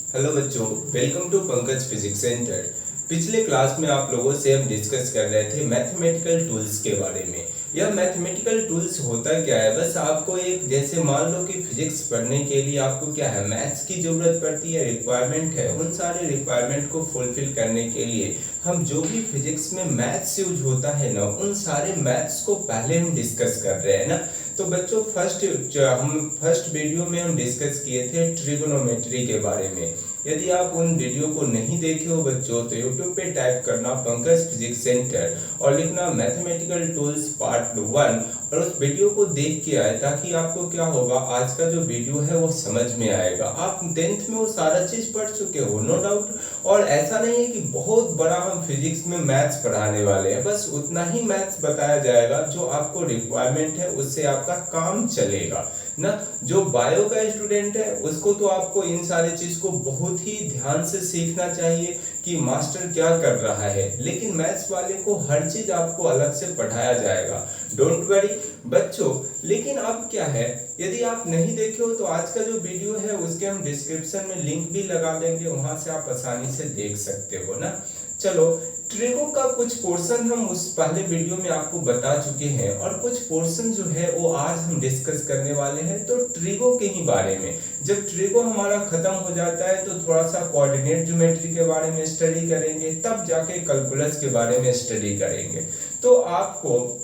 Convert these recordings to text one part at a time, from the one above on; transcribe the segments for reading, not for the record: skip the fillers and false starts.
Hello बच्चों, welcome to Pankaj physics centre. पिछले class में आप लोगों से हम डिस्कस कर रहे थे मैथमेटिकल टूल्स के बारे में। यह मैथमेटिकल टूल्स होता क्या है, बस आपको एक जैसे मान लो कि फिजिक्स पढ़ने के लिए आपको क्या है, मैथ्स की ज़रूरत पड़ती है, रिक्वायरमेंट है। उन सारे रिक्वायरमेंट को फुलफिल करने के लिए हम जो भी फिजिक्स में मैथ्स यूज होता है ना, उन सारे मैथ्स को पहले हम डिस्कस कर रहे हैं ना। तो बच्चों फर्स्ट वीडियो में हम डिस्कस किए थे ट्रिगोनोमेट्री के बारे में। यदि आप उन वीडियो को नहीं देखे हो बच्चों, तो यूट्यूब पे टाइप करना पंकज फिजिक्स सेंटर और लिखना मैथमेटिकल टूल्स पार्ट 1 और उस वीडियो को देख के आए, ताकि आपको क्या होगा, आज का जो वीडियो है वो समझ में आएगा। आप 10th में वो सारा चीज पढ़ चुके हो नो डाउट। और ऐसा नहीं है कि बहुत बड़ा हम फिजिक्स में मैथ्स पढ़ाने वाले हैं, बस उतना ही मैथ्स बताया जाएगा जो आपको रिक्वायरमेंट है, उससे आपका काम चलेगा ना। जो बायो का स्टूडेंट है उसको तो आपको इन सारे चीज को बहुत ही ध्यान से सीखना चाहिए कि मास्टर क्या कर रहा है, लेकिन मैथ्स वाले को हर चीज आपको अलग से पढ़ाया जाएगा, डोंट वरी बच्चों। लेकिन अब क्या है, यदि आप नहीं देखे हो तो आज का जो वीडियो है उसके हम डिस्क्रिप्शन में लिंक भी लगा देंगे, वहां से आप आसानी से देख सकते हो ना। चलो, ट्रिगो का कुछ पोर्शन हम उस पहले वीडियो में आपको बता चुके हैं और कुछ पोर्शन जो है वो आज हम डिस्कस करने वाले हैं, तो ट्रिगो के ही बारे में। जब ट्रिगो हमारा खत्म हो जाता है तो थोड़ा सा कोऑर्डिनेट ज्योमेट्री के बारे में स्टडी करेंगे, तब जाके कैलकुलस के बारे में स्टडी करेंगे। तो आपको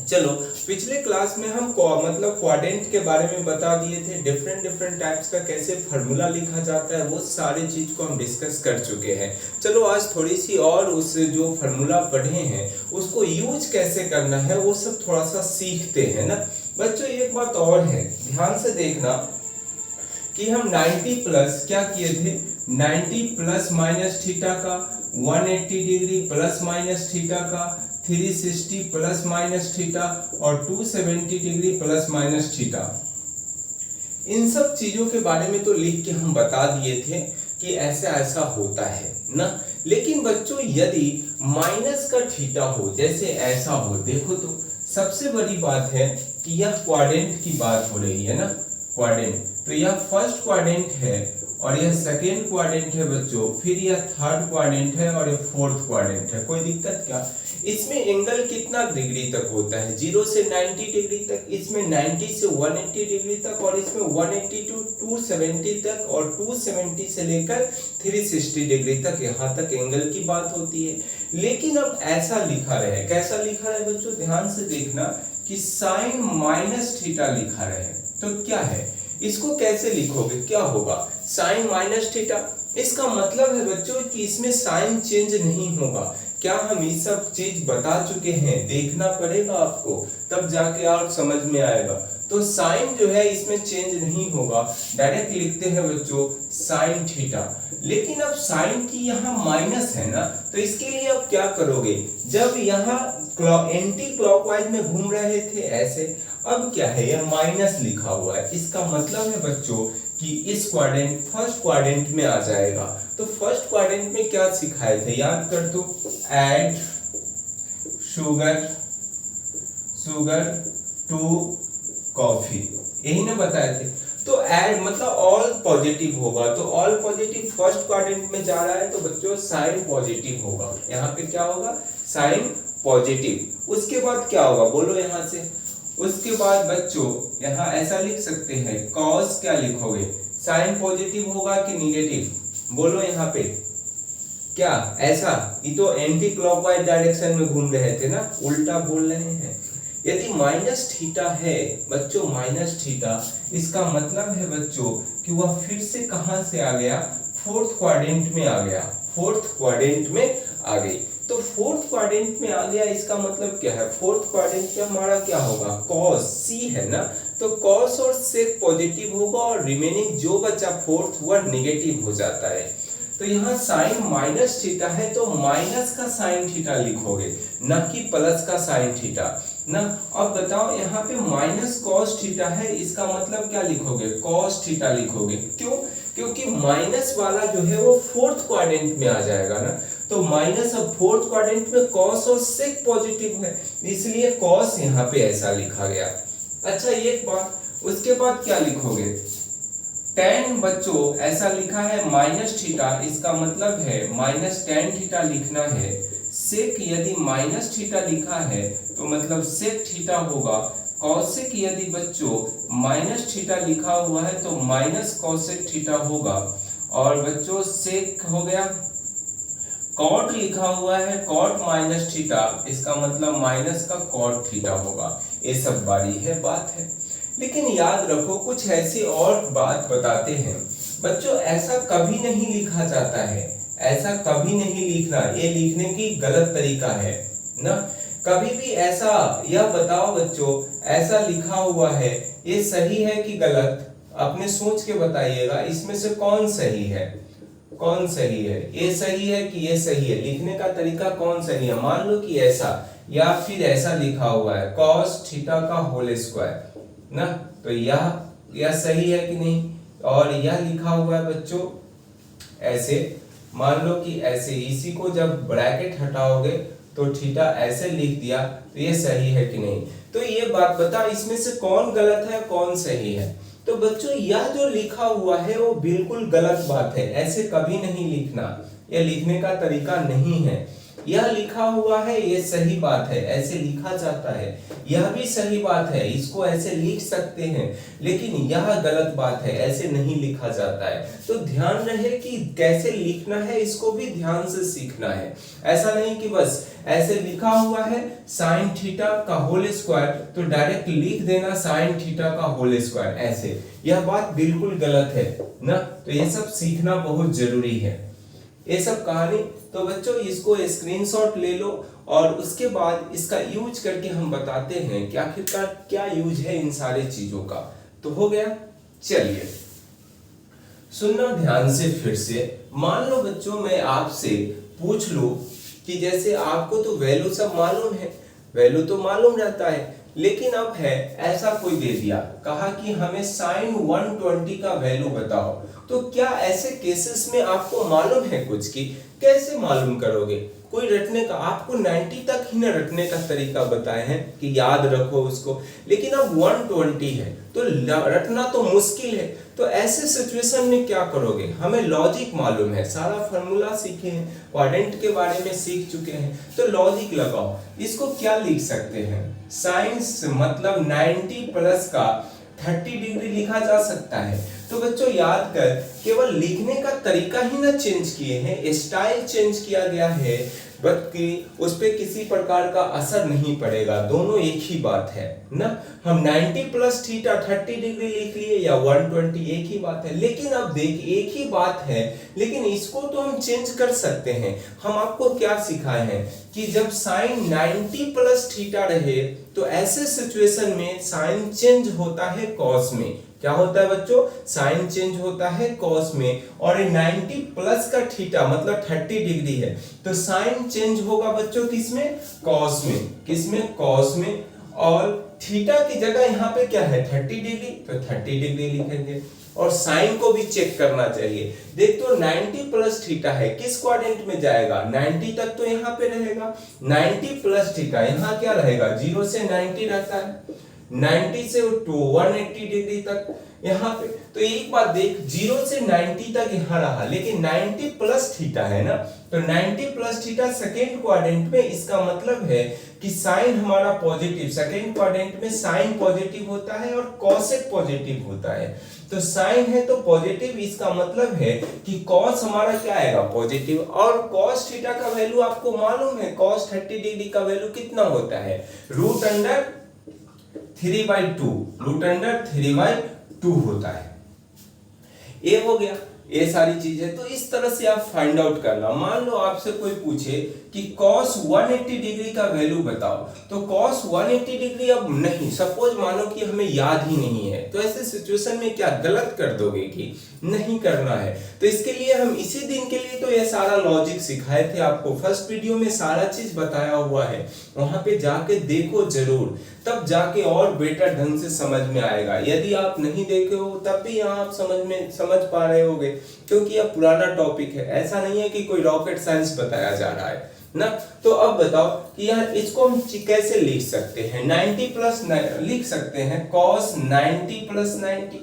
चलो, पिछले क्लास में हम क्वाड्रेंट के बारे में बता दिए थे, डिफरेंट टाइप्स का कैसे फार्मूला लिखा जाता है, वो सारी चीज को हम डिस्कस कर चुके हैं। चलो, आज थोड़ी सी और उस जो फार्मूला पढ़े हैं उसको यूज कैसे करना है वो सब थोड़ा सा सीखते हैं ना। बच्चों, एक बात और है, ध्यान से देखना कि हम 90 प्लस क्या किए थे, 90 प्लस माइनस थीटा का, 180 डिग्री प्लस माइनस थीटा का, 360 प्लस माइनस थीटा और 270 डिग्री प्लस माइनस थीटा। इन सब चीजों के बारे में तो लिख के हम बता दिए थे कि ऐसा ऐसा होता है ना। लेकिन बच्चों, यदि माइनस का थीटा हो, जैसे ऐसा हो, देखो तो सबसे बड़ी बात है कि यह क्वाड्रेंट की बात हो रही है ना, क्वाड्रेंट। तो यह फर्स्ट क्वाड्रेंट है और यह सेकेंड क्वाड्रेंट है बच्चों, फिर यह थर्ड क्वाड्रेंट है और यह फोर्थ क्वाड्रेंट है। कोई दिक्कत क्या? इसमें एंगल कितना डिग्री तक होता है? 0 से 90 डिग्री तक, इसमें 90 से 180 डिग्री तक, और इसमें 180 टू 270 तक, और 270 से लेकर 360 डिग्री तक, यहाँ तक एंगल की बात होती है। लेकिन अब ऐसा लिखा रहे, कैसा लिखा रहे बच्चों, ध्यान से देखना कि साइन माइनस थीटा लिखा रहे, तो क्या है, इसको कैसे लिखोगे, क्या होगा, साइन माइनस थीटा। इसका मतलब है बच्चों कि इसमें साइन चेंज नहीं होगा। क्या हम ये सब चीज बता चुके हैं? देखना पड़ेगा आपको, तब जाके और समझ में आएगा। तो साइन जो है इसमें चेंज नहीं होगा, डायरेक्ट लिखते हैं बच्चों साइन थीटा। लेकिन अब साइन की यहाँ माइनस है ना, तो इसके लिए अब क्या करोगे, जब यहाँ एंटी क्लॉकवाइज में घूम रहे थे ऐसे, अब क्या है, यह माइनस लिखा हुआ है, इसका मतलब है बच्चों कि इस क्वाड्रेंट फर्स्ट क्वाड्रेंट में आ जाएगा। तो फर्स्ट क्वाड्रेंट में क्या सिखाए थे, याद कर दो, ऐड शुगर टू कॉफी, यही ना बताए थे। तो ऐड मतलब ऑल पॉजिटिव होगा, तो ऑल पॉजिटिव फर्स्ट क्वाड्रेंट में जा रहा है, तो बच्चों साइन पॉजिटिव होगा, यहाँ पे क्या होगा, साइन पॉजिटिव। उसके बाद क्या होगा, बोलो यहाँ से, उसके बाद बच्चों यहाँ ऐसा लिख सकते हैं, कॉस क्या लिखोगे, साइन पॉजिटिव होगा कि निगेटिव, बोलो यहाँ पे क्या, ऐसा, ये तो एंटी क्लॉकवाइज डायरेक्शन में घूम रहे थे ना, उल्टा बोल रहे हैं। यदि माइनस थीटा है बच्चों, माइनस थीटा, इसका मतलब है बच्चों कि वह फिर से कहां से आ गया, फोर्थ क्वाड्रेंट में आ गया, फोर्थ क्वाड्रेंट में आ गई। तो फोर्थ क्वाड्रेंट में आ गया, इसका मतलब क्या है, फोर्थ क्वाड्रेंट में हमारा क्या होगा, कॉस, सी है ना, तो कॉस और सेक पॉजिटिव होगा और रिमेनिंग जो बचा फोर्थ वह निगेटिव हो जाता है। तो यहाँ साइन माइनस थीटा है, तो माइनस का साइन थीटा लिखोगे, न कि प्लस का साइन थीटा ना। अब बताओ, यहाँ पे माइनस कॉस थीटा है, इसका मतलब क्या लिखोगे, कॉस थीटा लिखोगे। क्यों? क्योंकि माइनस वाला जो है वो फोर्थ क्वाड्रेंट में आ जाएगा ना, तो माइनस अब फोर्थ क्वाड्रेंट में कॉस और सेक पॉजिटिव है, इसलिए कॉस यहाँ पे ऐसा लिखा गया। अच्छा, एक बात, उसके बाद क्या लिखोगे, टेन बच्चों ऐसा लिखा है माइनस थीटा, इसका मतलब है माइनस टेन थीटा लिखना है। सेक यदि माइनस थीटा लिखा है तो मतलब सेक थीटा होगा। कॉसेक यदि बच्चों माइनस थीटा लिखा हुआ है तो माइनस कॉसेक थीटा होगा। और बच्चों सेक हो गया। कॉट लिखा हुआ है कॉट माइनस थीटा, इसका मतलब माइनस का कॉट थीटा होगा। ये सब बारी है बात है। लेकिन याद रखो कुछ ऐसी और बात बताते हैं बच्चों, ऐसा कभी नहीं लिखा जाता है, ऐसा कभी नहीं लिखना, ये लिखने की गलत तरीका है ना। कभी भी ऐसा यह बताओ बच्चों, ऐसा लिखा हुआ है, ये सही है कि गलत, अपने सोच के बताइएगा। इसमें से कौन सही है, कौन सही है? ये सही है कि ये सही है? लिखने का तरीका कौन सही है? मान लो कि ऐसा या फिर ऐसा लिखा हुआ है कॉस थीटा का होल स्क्वायर ना, तो यह सही है कि नहीं? और यह लिखा हुआ है बच्चों ऐसे, मान लो कि ऐसे, इसी को जब ब्रैकेट हटाओगे तो थीटा ऐसे लिख दिया, तो ये सही है कि नहीं? तो ये बात बता, इसमें से कौन गलत है कौन सही है? तो बच्चों यह जो लिखा हुआ है वो बिल्कुल गलत बात है, ऐसे कभी नहीं लिखना, यह लिखने का तरीका नहीं है। यह लिखा हुआ है ये सही बात है, ऐसे लिखा जाता है, यह भी सही बात है, इसको ऐसे लिख सकते हैं, लेकिन यह गलत बात है, ऐसे नहीं लिखा जाता है। तो ध्यान रहे कि कैसे लिखना है, इसको भी ध्यान से सीखना है। ऐसा नहीं कि बस ऐसे लिखा हुआ है साइन थीटा का होल स्क्वायर तो डायरेक्ट लिख देना साइन थीटा का होल स्क्वायर, ऐसे, यह बात बिल्कुल गलत है ना। तो ये सब सीखना बहुत जरूरी है, ये सब कहानी। तो बच्चों इसको स्क्रीनशॉट ले लो और उसके बाद इसका यूज करके हम बताते हैं कि आखिरकार क्या यूज है इन सारे चीजों का। तो हो गया, चलिए सुनना ध्यान से फिर से। मान लो बच्चों मैं आपसे पूछ लूं कि जैसे आपको तो वैल्यू सब मालूम है, वैल्यू तो मालूम रहता है, लेकिन अब है ऐसा कोई दे दिया, कहा कि हमें साइन 120 का वैल्यू बताओ। तो क्या ऐसे केसेस में आपको मालूम है कुछ की कैसे मालूम करोगे? कोई रटने का, आपको 90 तक ही ना रटने का तरीका बताए हैं कि याद रखो उसको, लेकिन अब 120 है तो रटना तो मुश्किल है। तो ऐसे सिचुएशन में क्या करोगे? हमें लॉजिक मालूम है, सारा फार्मूला सीखे हैं, क्वाड्रेंट के बारे में सीख चुके हैं, तो लॉजिक लगाओ। इसको क्या लिख सकते हैं? साइंस मतलब 90 प्लस का 30 डिग्री लिखा जा सकता है। तो बच्चों याद कर, केवल लिखने का तरीका ही ना चेंज किए हैं, स्टाइल चेंज किया गया है, बल्कि उस पर किसी प्रकार का असर नहीं पड़ेगा, दोनों एक ही बात है ना। हम 90 प्लस थीटा 30 डिग्री लिख लिए या 120, एक ही बात है। लेकिन अब देख, एक ही बात है लेकिन इसको तो हम चेंज कर सकते हैं। हम आपको क्या सिखाए हैं कि जब साइन 90 प्लस थीटा रहे तो ऐसे सिचुएशन में साइन चेंज होता है कॉस में। क्या होता है बच्चों? साइन चेंज होता है कॉस में। और 90 प्लस का थीटा मतलब 30 डिग्री है, तो साइन चेंज होगा बच्चों किसमें? कॉस में। किसमें? कॉस में। और थीटा की जगह यहाँ पे क्या है? 30 डिग्री, तो 30 डिग्री लिखेंगे। और साइन को भी चेक करना चाहिए। देख तो 90 प्लस थीटा है, किस क्वाड्रेंट में जाएगा? 90 तक तो यहाँ पे रहेगा। 90 प्लस थीटा यहाँ क्या रहेगा? 0 से 90 रहता है, 90 से 180 डिग्री तक यहाँ पे। तो एक बात देख, 0 से 90 तक यहाँ रहा, लेकिन 90 प्लस थीटा है ना, तो 90 प्लस थीटा सेकेंड क्वाड्रेंट में, इसका मतलब है कि साइन हमारा पॉजिटिव, सेकेंड क्वाड्रेंट में साइन पॉजिटिव होता है और कॉसेक पॉजिटिव होता है। तो साइन है तो पॉजिटिव, इसका मतलब है कि कॉस हमारा क्या आएगा? पॉजिटिव। और कॉस थीटा का वैल्यू आपको मालूम है, कॉस 30 डिग्री का वैल्यू कितना होता है? रूट अंडर 3/2, रूट अंडर 3/2 होता है। ये हो गया, ये सारी चीज है। तो इस तरह से आप फाइंड आउट करना। मान लो आपसे कोई पूछे कि cos 180 डिग्री का वैल्यू बताओ, तो cos 180 डिग्री अब नहीं, सपोज मानो कि हमें याद ही नहीं है, तो ऐसे सिचुएशन में क्या गलत कर दोगे कि नहीं करना है? तो इसके लिए हम इसी दिन के लिए तो ये सारा लॉजिक सिखाए थे आपको, फर्स्ट वीडियो में सारा चीज बताया हुआ है, वहां पे जाके देखो जरूर, तब जाके और बेटर ढंग से समझ में आएगा। यदि आप नहीं देखे हो तब भी यहाँ आप समझ पा रहे होगे, क्योंकि यह पुराना टॉपिक है, ऐसा नहीं है कि कोई रॉकेट साइंस बताया जा रहा है ना। तो अब बताओ कि यार इसको हम कैसे लिख सकते हैं? 90 प्लस लिख सकते हैं cos 90 प्लस 90,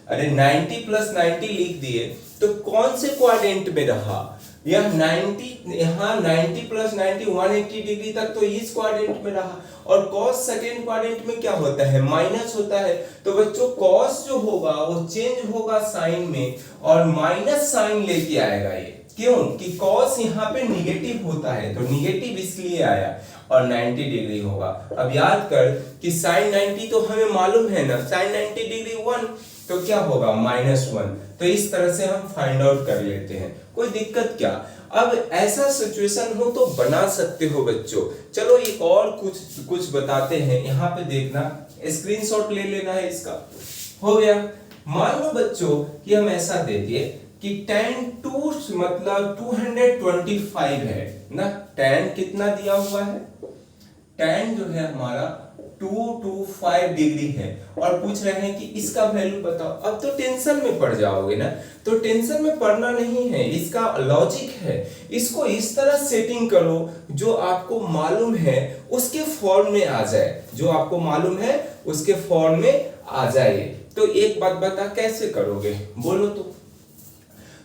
अरे 90 प्लस 90 लिख दिए तो कौन से क्वाड्रेंट में रहा? यह 90, यहाँ 90 प्लस 90 180 डिग्री तक तो इस क्वाड्रेंट में रहा, और कॉस सेकेंड क्वाड्रेंट में क्या होता है? माइनस होता है। तो बच्चों कॉस जो होगा वो चेंज होगा साइन में और माइनस साइन लेके आएगा ये। क्यों? कि कॉस यहाँ पे निगेटिव होता है, तो निगेटिव इसलिए आया और 90 डिग्री होगा। अब याद कर कि साइन 90 तो हमें मालूम है ना, साइन 90 डिग्री 1, तो क्या होगा? -1। तो इस तरह से हम फाइंड आउट कर लेते हैं, कोई दिक्कत क्या? अब ऐसा सिचुएशन हो तो बना सकते हो बच्चों। चलो एक और कुछ बताते हैं, यहाँ पे देखना, स्क्रीनशॉट ले लेना है इसका। हो गया। मान लो बच्चों कि हम ऐसा दे दिए कि tan 2 मतलब 225 है ना। tan कितना दिया हुआ है? tan जो है हमारा 225 डिग्री है और पूछ रहे हैं कि इसका वैल्यू बताओ। अब तो टेंशन में पड़ जाओगे ना, तो टेंशन में पड़ना नहीं है, इसका लॉजिक है। इसको इस तरह सेटिंग करो जो आपको मालूम है उसके फॉर्म में आ जाए, जो आपको मालूम है उसके फॉर्म में आ जाए। तो एक बात बता, कैसे करोगे? बोलो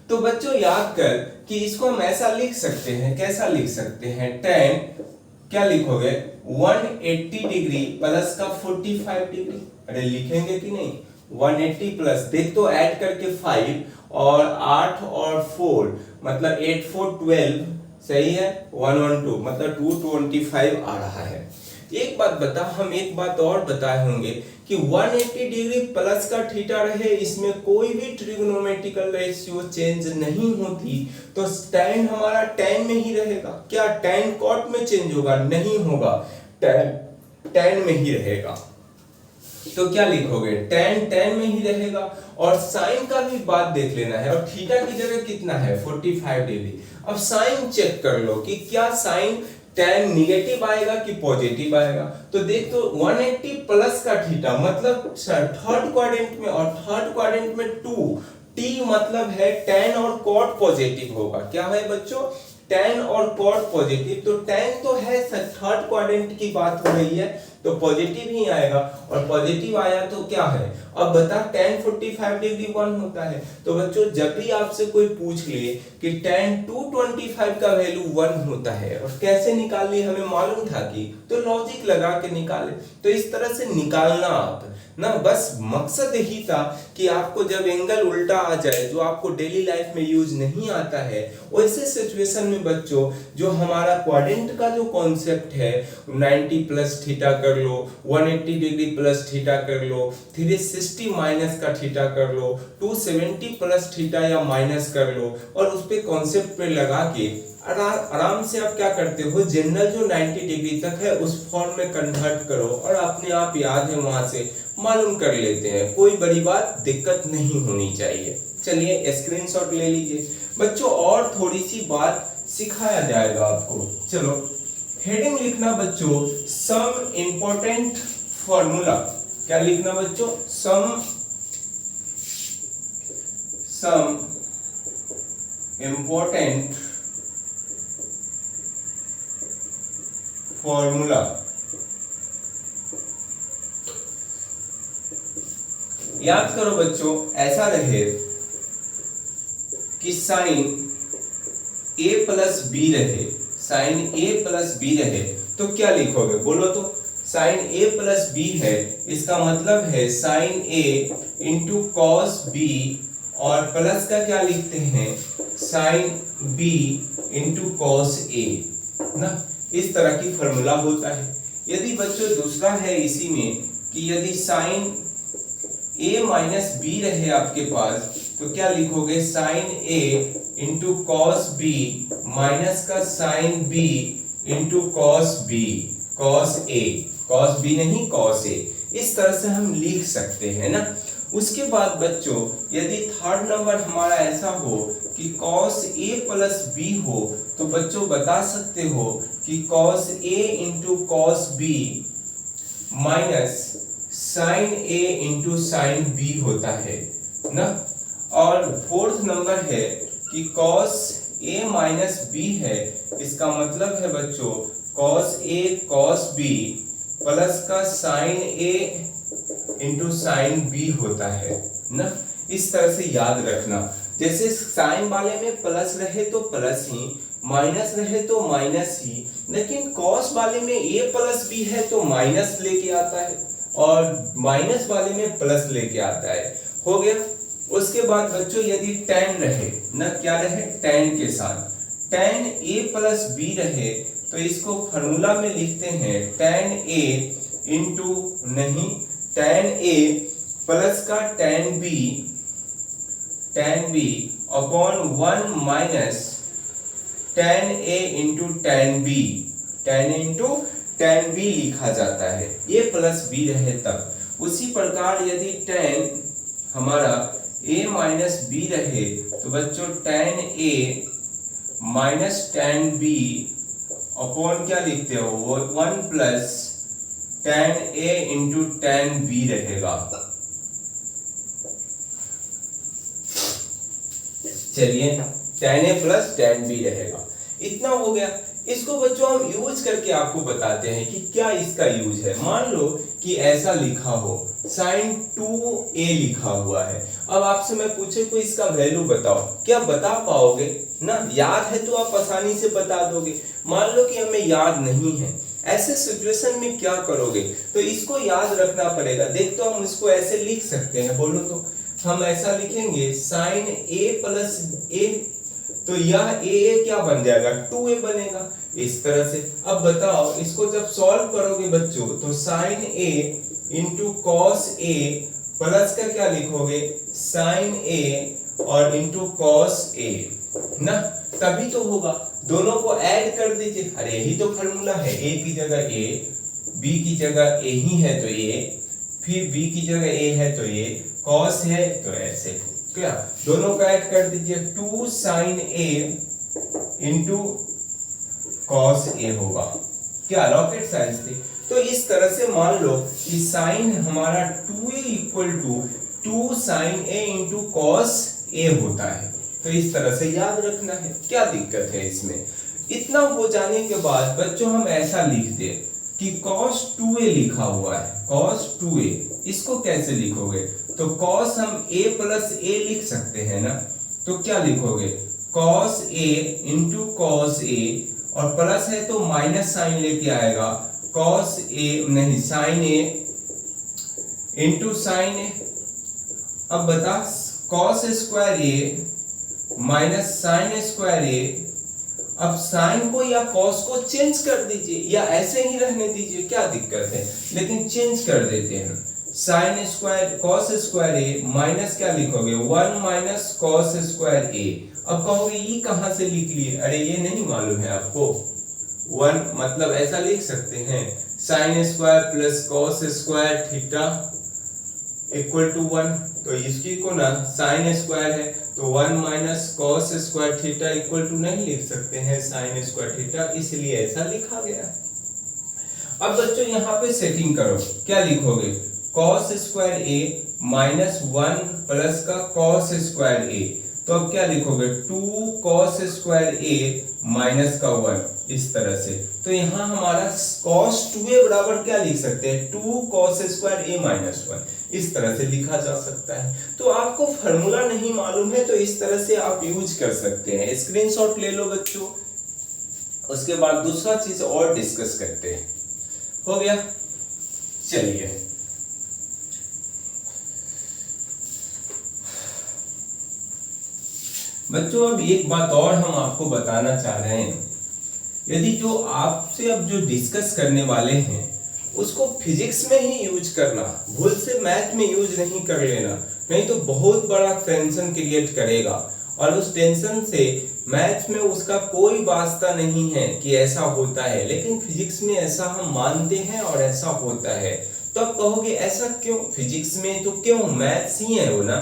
तो बच्चों याद कर कि इसको हम ऐसा लिख सकते हैं। कैसा लिख सकते हैं? tan क्या लिखोगे? 180 डिग्री प्लस का 45 डिग्री। अरे लिखेंगे कि नहीं? 180 प्लस, देख तो ऐड करके 5 और 8 और 4 मतलब 8 4 12, सही है। 112 मतलब 225 आ रहा है। एक बात बता, हम एक बात और बताए होंगे कि 180 डिग्री प्लस का थीटा रहे, इसमें कोई भी ट्रिग्नोमेट्रिकल रेशियो चेंज नहीं होती, तो tan हमारा tan में ही रहेगा। क्या tan cot में चेंज होगा? नहीं होगा, tan में ही रहेगा। तो क्या लिखोगे? tan में ही रहेगा। और साइन का भी बात देख लेना है, और थीटा की जगह कितना है? 45 डिग्री। अब साइन चेक कर लो कि क्या साइन tan निगेटिव आएगा कि पॉजिटिव आएगा। तो देख तो 180 प्लस का थीटा मतलब थर्ड क्वाड्रेंट में, और थर्ड क्वाड्रेंट में 2 t मतलब है tan और cot पॉजिटिव होगा। क्या है बच्चों? tan और cot पॉजिटिव। तो tan तो है थर्ड क्वाड्रेंट की बात हो रही है तो पॉजिटिव ही आएगा, और पॉजिटिव आया तो क्या है? अब बता, tan 45 डिग्री 1 होता है। तो बच्चों जब भी आपसे कोई पूछ ले कि tan 225 का वैल्यू 1 होता है और कैसे निकालनी हमें मालूम था कि, तो लॉजिक लगा के निकाले। तो इस तरह से निकालना आप ना, बस मकसद यही था कि आपको जब एंगल उल्टा आ जाए जो आपको डेली लाइफ में यूज नहीं आता है, वैसे सिचुएशन में बच्चों जो हमारा क्वाड्रेंट का जो कॉन्सेप्ट है, 90 प्लस थीटा कर लो, 180 डिग्री प्लस थीटा कर लो, 360 माइनस का थीटा कर लो, 270 प्लस थीटा या माइनस कर लो, और उस पे कॉन्सेप्ट पे लगा के आराम से आप क्या करते हो, जनरल जो 90 डिग्री तक है उस फॉर्म में कन्वर्ट करो और अपने आप याद है वहां से मालूम कर लेते हैं। कोई बड़ी बात दिक्कत नहीं होनी चाहिए। चलिए स्क्रीनशॉट ले लीजिए बच्चों, और थोड़ी सी बात सिखाया जाएगा आपको। चलो हेडिंग लिखना बच्चों, सम इंपॉर्टेंट फॉर्मूला। क्या लिखना बच्चों? Some important formula. याद करो बच्चों, ऐसा रहे कि साइन a प्लस बी रहे, साइन a प्लस बी रहे, तो क्या लिखोगे? बोलो तो। साइन a प्लस बी है, इसका मतलब है sine a into cos b, और प्लस का क्या लिखते हैं? Sine b into cos a ना। इस तरह की फॉर्मूला होता है। यदि बच्चों दूसरा है इसी में कि यदि साइन a माइनस बी रहे आपके पास, तो क्या लिखोगे? Sine a into cos B minus का sine b into cos b, cos a, cos b नहीं कॉस a। इस तरह से हम लिख सकते हैं ना। उसके बाद बच्चों यदि थर्ड नंबर हमारा ऐसा हो कि cos a प्लस बी हो, तो बच्चों बता सकते हो कि cos a into cos B minus sine a into sine b होता है ना। और फोर्थ नंबर है कि cos a माइनस बी है, इसका मतलब है बच्चों cos a cos b plus का sine a into sine b होता है ना। इस तरह से याद रखना। जैसे साइन वाले में प्लस रहे तो प्लस ही, माइनस रहे तो माइनस ही, लेकिन कॉस वाले में ए प्लस बी है तो माइनस लेके आता है, और माइनस वाले में प्लस लेके आता है। हो गया। उसके बाद बच्चों यदि tan रहे ना, क्या रहे, tan के साथ tan a प्लस बी रहे तो इसको फॉर्मूला में लिखते हैं tan a इंटू, नहीं, tan a प्लस का tan b upon 1 minus tan a into tan b, tan a into tan b लिखा जाता है, a प्लस b रहे तब। उसी प्रकार यदि tan हमारा a माइनस b रहे तो बच्चों tan a minus tan b upon क्या लिखते हो, वो 1 plus tan a into tan b रहेगा। चलिए, tan a plus tan b रहेगा। इतना हो गया। इसको बच्चों हम यूज करके आपको बताते हैं कि क्या इसका यूज है। मान लो कि ऐसा लिखा हो, sin 2a लिखा हुआ है। अब आपसे मैं पूछे कोई इसका वैल्यू बताओ, क्या बता पाओगे ना? याद है तो आप आसानी से बता दोगे। मान लो कि हमें याद नहीं है, ऐसे सिचुएशन में क्या करोगे? तो इसको याद रखना पड़ेगा। देख तो हम इसको ऐसे लिख सकते हैं, बोलो तो हम ऐसा लिखेंगे sin a प्लस a, तो यह a क्या बन जाएगा, 2a बनेगा इस तरह से। अब बताओ इसको जब सॉल्व करोगे बच्चों तो sin a into cos a plus का क्या लिखोगे, sin a और इंटू कॉस a ना, तभी तो होगा। दोनों को ऐड कर दीजिए। अरे यही तो फॉर्मूला है, a की जगह a, b की जगह a ही है तो a, फिर b की जगह a है तो a, cos है तो ऐसे, क्या दोनों को ऐड कर दीजिए। 2 sin a into cos a होगा, क्या रॉकेट साइंस थी। तो इस तरह से मान लो कि sin हमारा 2a equal to 2 sin a into cos a होता है। तो इस तरह से याद रखना है, क्या दिक्कत है इसमें। इतना हो जाने के बाद बच्चों हम ऐसा लिख दे कि cos 2a लिखा हुआ है, cos 2a, इसको कैसे लिखोगे? तो cos हम a प्लस a लिख सकते हैं ना, तो क्या लिखोगे, cos a into cos a, और प्लस है तो माइनस साइन लेके आएगा, cos a नहीं sin a into sin a। अब बता, cos square a minus sin square a। अब साइन को या कॉस को चेंज कर दीजिए या ऐसे ही रहने दीजिए, क्या दिक्कत है, लेकिन चेंज कर देते हैं। साइन स्क्वायर कॉस स्क्वायर ए माइनस क्या लिखोगे, 1 माइनस कॉस स्क्वायर ए। अब कहोगे ये कहां से लिख लिए, अरे ये नहीं मालूम है आपको, 1 मतलब ऐसा लिख सकते हैं sine square plus cos square theta equal to 1। तो इसकी को ना साइन स्क्वायर है तो 1 minus cos square theta equal to नहीं लिख सकते हैं साइन स्क्वायर थीटा, इसलिए ऐसा लिखा गया है। अब बच्चों यहाँ पे सेटिंग करो, क्या लिखोगे, कॉस स्क्वायर ए माइनस 1 प्लस का कॉस स्क्वायर ए। तो अब क्या लिखोगे, 2 कॉस स्क्वायर ए माइनस का 1, इस तरह से। तो यहाँ हमारा कॉस 2a बराबर क्या लिख सकते हैं, 2 कॉस स्क्वायर ए माइनस 1, इस तरह से लिखा जा सकता है। तो आपको फॉर्मूला नहीं मालूम है तो इस तरह से आप यूज कर सकते हैं। स्क्रीनशॉट ले लो बच्चों। उसके बाद दूसरा चीज और डिस्कस करते हैं। हो गया, चलिए बच्चों अब एक बात और हम आपको बताना चाह रहे हैं। यदि जो आपसे अब जो डिस्कस करने वाले हैं उसको फिजिक्स में ही यूज करना, भूल से मैथ में यूज नहीं कर लेना, नहीं तो बहुत बड़ा टेंशन क्रिएट करेगा और उस टेंशन से मैथ में उसका कोई वास्ता नहीं है कि ऐसा होता है, लेकिन फिजिक्स में ऐसा हम मानते हैं और ऐसा होता है। तो आप कहोगे ऐसा क्यों, फिजिक्स में तो क्यों, मैथ्स ही है वो ना,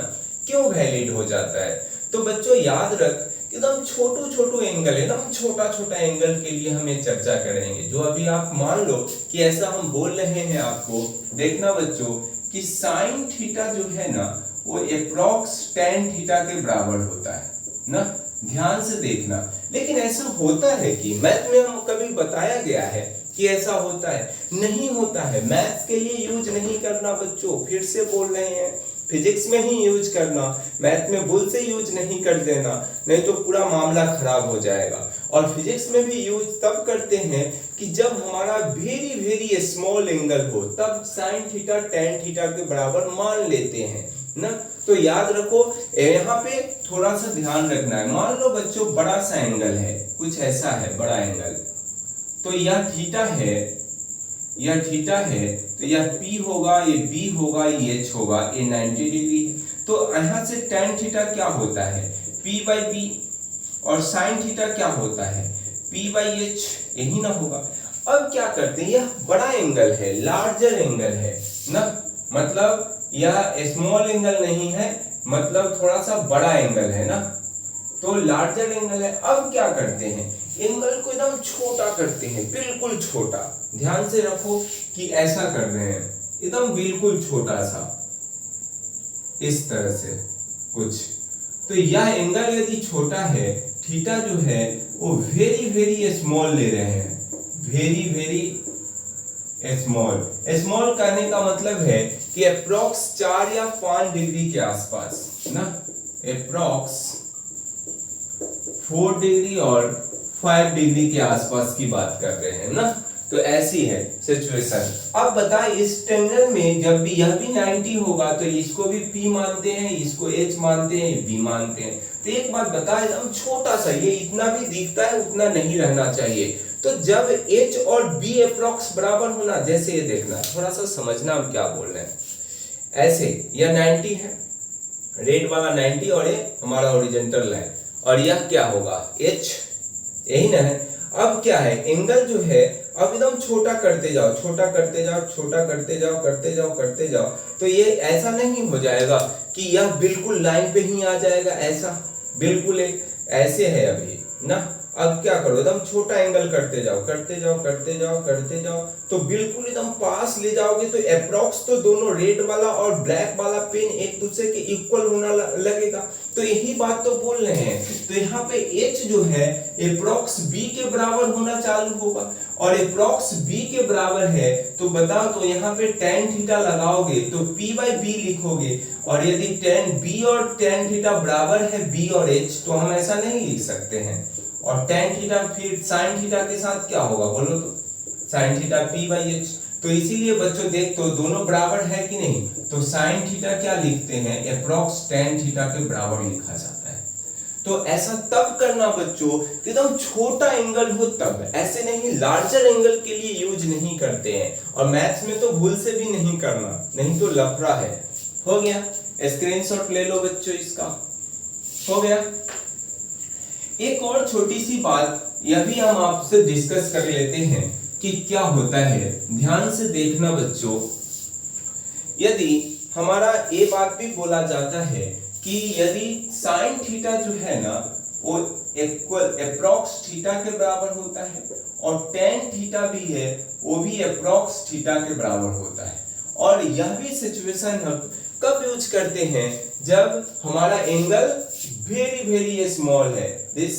क्यों वैलिड हो जाता है। तो बच्चों याद रख, एकदम छोटू एंगल है, एकदम छोटा एंगल के लिए हम ये चर्चा करेंगे। जो अभी आप मान लो कि ऐसा हम बोल रहे हैं आपको, देखना बच्चों कि साइन थीटा जो है ना वो अप्रॉक्स tan थीटा के बराबर होता है ना, ध्यान से देखना। लेकिन ऐसा होता है कि मैथ में हम कभी बताया गया है कि ऐसा होता है, नहीं होता है। मैथ्स के लिए यूज नहीं करना बच्चों, फिर से बोल रहे हैं फिजिक्स में ही यूज करना, मैथ में भूल से यूज नहीं कर देना, नहीं तो पूरा मामला खराब हो जाएगा। और फिजिक्स में भी यूज तब करते हैं कि जब हमारा वेरी वेरी स्मॉल एंगल हो, तब साइन थीटा टेन थीटा के बराबर मान लेते हैं ना। तो याद रखो, यहाँ पे थोड़ा सा ध्यान रखना है। मान लो बच्चों बड़ा सा एंगल है, कुछ ऐसा है बड़ा एंगल, तो यह थीटा है, यह थीटा है, तो यह P होगा, ये B होगा, ये H होगा, ये 90 डिग्री है। तो यहाँ से tan थीटा क्या होता है, P बाई B, और sin थीटा क्या होता है, P बाई H, यही ना होगा। अब क्या करते हैं, यह बड़ा एंगल है, लार्जर एंगल है ना, मतलब यह स्मॉल एंगल नहीं है, मतलब थोड़ा सा बड़ा एंगल है ना, तो लार्जर एंगल है। अब क्या करते हैं, एंगल को एकदम छोटा करते हैं, बिल्कुल छोटा। ध्यान से रखो कि ऐसा कर रहे हैं, एकदम बिल्कुल छोटा सा, इस तरह से कुछ। तो यह एंगल यदि छोटा है, थीटा जो है वो वेरी वेरी स्मॉल ले रहे हैं, वेरी वेरी स्मॉल। स्मॉल करने का मतलब है कि अप्रोक्स 4 या 5 डिग्री के आसपास ना, अप्रोक्स 4 डिग्री और 5 डिग्री के आसपास की बात कर रहे हैं ना। तो ऐसी है सिचुएशन। अब बताएं, इस ट्रायंगल में जब भी यह भी 90 होगा तो इसको भी P मानते हैं, इसको H मानते हैं, B मानते हैं। तो एक बात बता, एकदम छोटा सा, ये इतना भी दिखता है उतना नहीं रहना चाहिए। तो जब H और B अप्रोक्स बराबर होना, जैसे ये देखना, थोड़ा सा समझना हम क्या बोल रहे हैं। ऐसे यह 90 है, रेड वाला 90, और ये हमारा ओरिजेंटल लाइन, और यह क्या होगा, H, यही ना है। अब क्या है, एंगल जो है अब एकदम छोटा करते जाओ, छोटा करते जाओ, छोटा करते जाओ, करते जाओ, करते जाओ, तो ये ऐसा नहीं हो जाएगा कि यह बिल्कुल लाइन पे ही आ जाएगा, ऐसा बिल्कुल एक ऐसे है अभी ना। अब क्या करो, एकदम छोटा एंगल करते जाओ, करते जाओ, करते जाओ, करते जाओ, तो बिल्कुल एकदम पास ले जाओगे तो अप्रोक्स तो दोनों रेड वाला और ब्लैक वाला पेन एक दूसरे के इक्वल होना लगेगा। तो यही बात तो बोल रहे हैं। तो यहाँ पे H जो है अप्रोक्स B के बराबर होना चालू होगा, और अप्रोक्स B के बराबर है तो बताओ, तो यहाँ पे tan थीटा लगाओगे तो P बाई B लिखोगे, और यदि tan B और tan थीटा बराबर है B और H, तो हम ऐसा नहीं लिख सकते हैं। और tan थीटा फिर sin थीटा के साथ क्या होगा बोलो तो, sin theta P by H। तो इसीलिए बच्चों देख, तो दोनों बराबर है कि नहीं, तो sin थीटा क्या लिखते हैं, अप्रोक्स tan थीटा के बराबर लिखा जाता है। तो ऐसा तब करना बच्चों कि एकदम छोटा एंगल हो तब, ऐसे नहीं, लार्जर एंगल के लिए यूज नहीं करते हैं। और मैथ्स में तो भूल से भी नहीं करना, नहीं तो लफड़ा है। हो गया, स्क्रीनशॉट ले लो बच्चों इसका, हो गया। एक और छोटी सी बात यह भी हम आपसे डिस्कस कर लेते हैं कि क्या होता है। ध्यान से देखना बच्चों, यदि हमारा ये बात भी बोला जाता है कि यदि साइन थीटा जो है ना वो इक्वल अप्रोक्स थीटा के बराबर होता है, और टेन थीटा भी है वो भी अप्रोक्स थीटा के बराबर होता है। और यह भी सिचुएशन हम कब यूज करते हैं, जब हमारा एंगल वेरी वेरी स्मॉल है, दिस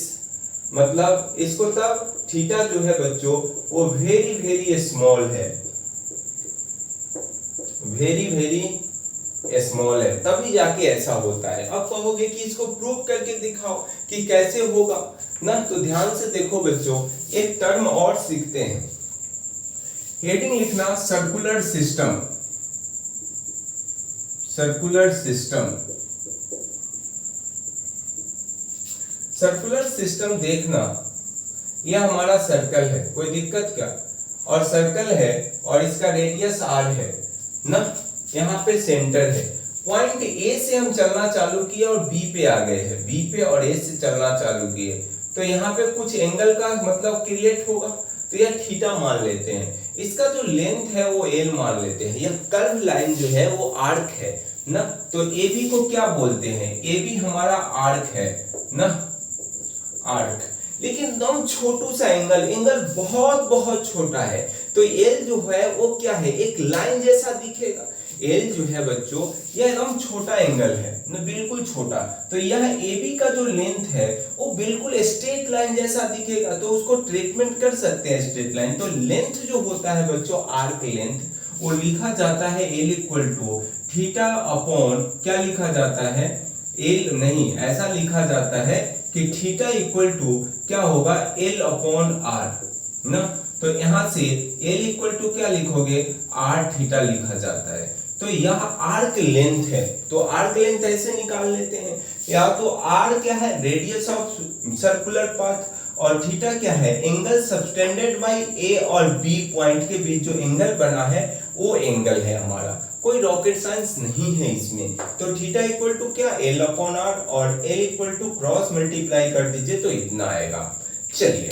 मतलब इसको तब थीटा जो है बच्चों वो वेरी वेरी स्मॉल है, वेरी वेरी स्मॉल है, तभी जाके ऐसा होता है। अब कहोगे कि इसको प्रूव करके दिखाओ कि कैसे होगा ना, तो ध्यान से देखो बच्चों, एक टर्म और सीखते हैं। हेडिंग लिखना circular system, circular system. Circular system देखना, यह हमारा सर्कल है, कोई दिक्कत क्या, और सर्कल है और इसका रेडियस r है ना, यहाँ पे सेंटर है। पॉइंट A से हम चलना चालू किए और B पे आ गए हैं, B पे और A से चलना चालू किए, तो यहाँ पे कुछ एंगल का मतलब क्रिएट होगा, तो यह थीटा मान लेते हैं। इसका जो लेंथ है वो L मान लेते हैं। यह कर्व लाइन जो है वो आर्क है ना, तो AB को क्या बोलते हैं, AB हमारा आर्क है ना, आर्क। लेकिन एकदम छोटू सा एंगल, एंगल बहुत बहुत छोटा है, तो L जो है वो क्या है, एक लाइन जैसा दिखेगा। L जो है बच्चों यह एकदम छोटा एंगल है ना, बिल्कुल छोटा, तो यह AB का जो लेंथ है वो बिल्कुल स्ट्रेट लाइन जैसा दिखेगा, तो उसको ट्रीटमेंट कर सकते हैं स्ट्रेट लाइन। तो लेंथ जो होता है बच्चों, आर्क लेंथ, वो लिखा जाता है l equal to theta upon क्या लिखा जाता है, एल नहीं, ऐसा लिखा जाता है कि थीटा इक्वल टू क्या होगा, एल अपॉन आर ना। तो यहां से एल इक्वल टू क्या लिखोगे, आर थीटा लिखा जाता है। तो यह आर्क लेंथ है, तो आर्क लेंथ ऐसे निकाल लेते हैं, या तो आर क्या है, रेडियस ऑफ सर्कुलर पाथ, और थीटा क्या है, एंगल सबटेंडेड बाय ए और बी पॉइंट के बीच जो एंगल बना है वो एंगल है हमारा। कोई रॉकेट साइंस नहीं है इसमें। तो थीटा इक्वल टू क्या, एल अपॉन आर, और l equal to cross multiply कर दीजिए तो इतना आएगा। चलिए,